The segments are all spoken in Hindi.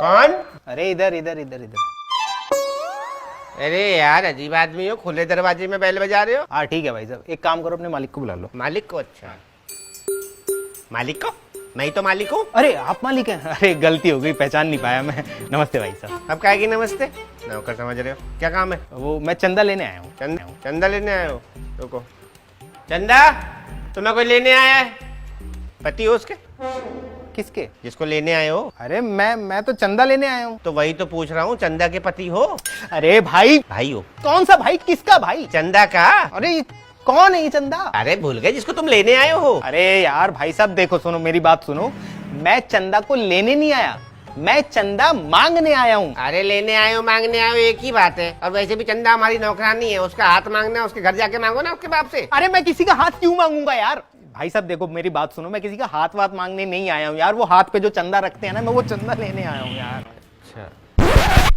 कौन? अरे इधर इधर इधर इधर। अरे यार अजीब आदमी हो, खुले दरवाजे में बैल बजा रहे हो। हाँ ठीक है भाई साहब, एक काम करो अपने मालिक को बुला लो। मालिक को? अच्छा मालिक को? मैं ही तो मालिक हूँ। अरे आप मालिक हैं? अरे गलती हो गई, पहचान नहीं पाया मैं। नमस्ते भाई साहब। अब क्या की नमस्ते? नौकर समझ रहे हो? क्या काम है? वो मैं चंदा लेने आया हूँ। चंदा लेने आए हो? रुको। चंदा तुम्हें कोई लेने आया है? पति हो उसके? किसके? जिसको लेने आए हो। अरे मैं तो चंदा लेने आया हूँ। तो वही तो पूछ रहा हूँ, चंदा के पति हो? अरे भाई, भाई हो? कौन सा भाई? किसका भाई? चंदा का। अरे कौन है ये चंदा? अरे भूल गए जिसको तुम लेने आए हो। अरे यार भाई साहब देखो, सुनो मेरी बात सुनो, मैं चंदा को लेने नहीं आया, मैं चंदा मांगने आया हूँ। अरे लेने आए हो मांगने आए हो एक ही बात है। और वैसे भी चंदा हमारी नौकरानी है, उसका हाथ मांगना है, उसके घर जाके मांगो ना उसके बाप से। अरे मैं किसी का हाथ क्यों मांगूंगा यार? भाई साहब देखो मेरी बात सुनो, मैं किसी का हाथ वाथ मांगने नहीं आया हूँ यार। वो हाथ पे जो चंदा रखते हैं ना, मैं वो चंदा लेने आया हूँ यार। अच्छा,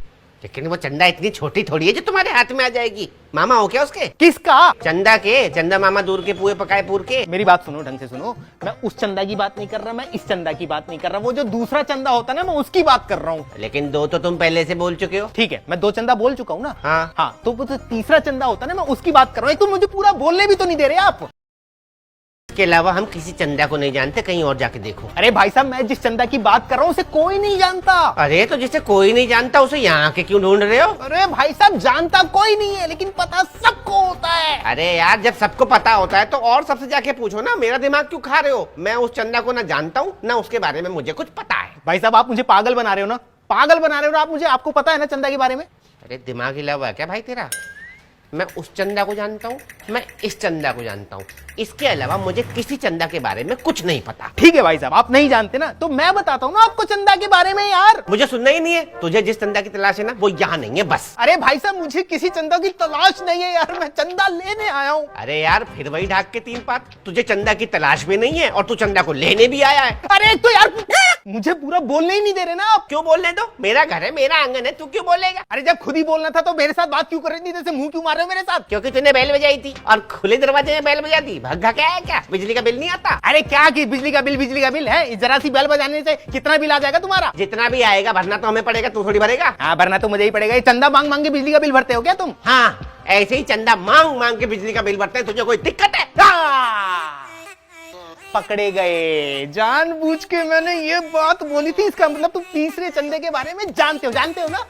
लेकिन वो चंदा इतनी छोटी थोड़ी है जो तुम्हारे हाथ में आ जाएगी। मामा हो क्या उसके? किसका? चंदा के। चंदा मामा दूर के पुए पकाए पूर के। मेरी बात सुनो, ढंग से सुनो, मैं उस चंदा की बात नहीं कर रहा, मैं इस चंदा की बात नहीं कर रहा, वो जो दूसरा चंदा होता है ना, मैं उसकी बात कर रहा हूँ। लेकिन दो तो तुम पहले से बोल चुके हो। ठीक है, मैं 2 चंदा बोल चुका हूँ ना। हाँ हाँ, तो वो जो तीसरा चंदा होता है ना, मैं उसकी बात कर रहा हूँ। एक तो मुझे पूरा बोलने भी तो नहीं दे रहे आप। इसके अलावा हम किसी चंदा को नहीं जानते, कहीं और जाके देखो। अरे भाई साहब, मैं जिस चंदा की बात कर रहा हूँ उसे कोई नहीं जानता। अरे तो जिसे कोई नहीं जानता उसे यहाँ के क्यों ढूंढ रहे हो? अरे भाई साहब, जानता कोई नहीं है लेकिन पता सबको होता है। अरे यार जब सबको पता होता है तो और सबसे जाके पूछो ना, मेरा दिमाग क्यों खा रहे हो? मैं उस चंदा को ना जानता हूँ ना उसके बारे में मुझे कुछ पता है। भाई साहब आप मुझे पागल बना रहे हो ना, पागल बना रहे हो ना आप मुझे। आपको पता है ना चंदा के बारे में? अरे दिमाग हिला हुआ है क्या भाई तेरा? मैं उस चंदा को जानता हूँ, मैं इस चंदा को जानता हूँ, इसके अलावा मुझे किसी चंदा के बारे में कुछ नहीं पता। ठीक है भाई साहब, आप नहीं जानते ना, तो मैं बताता हूँ ना आपको चंदा के बारे में यार। मुझे सुनना ही नहीं है। तुझे जिस चंदा की तलाश है ना वो यहाँ नहीं है बस। अरे भाई साहब, मुझे किसी चंदा की तलाश नहीं है यार, मैं चंदा लेने आया हूँ। अरे यार फिर वही ढाक के 3 पात। तुझे चंदा की तलाश भी नहीं है और तू चंदा को लेने भी आया है। अरे एक तो यार मुझे पूरा बोलने ही नहीं दे रहे ना आप। क्यों बोलने दो? मेरा घर है, मेरा आंगन है, तू क्यों बोलेगा? अरे जब खुद ही बोलना था तो मेरे साथ बात क्यों कर रही थी? जैसे मुंह क्यों मार रहे हो मेरे साथ? क्योंकि तूने बैल बजाई थी और खुले दरवाजे में बैल बजा दी। भग्गा क्या है क्या? बिजली का बिल नहीं आता? अरे क्या की बिजली का बिल है? जरा सी बेल बजाने से कितना बिल आ जाएगा तुम्हारा? जितना भी आएगा भरना तो हमें पड़ेगा, तू थोड़ी भरेगा। हाँ, भरना तो मुझे ही पड़ेगा। ये चंदा मांग मांग के बिजली का बिल भरते हो क्या तुम? हाँ ऐसे ही चंदा मांग मांग के बिजली का बिल भरते हैं। तुझे कोई दिक्कत है? पकड़े गए। जानबूझ के मैंने ये बात बोली थी, इसका मतलब तुम तीसरे चंदे के बारे में जानते हो ना?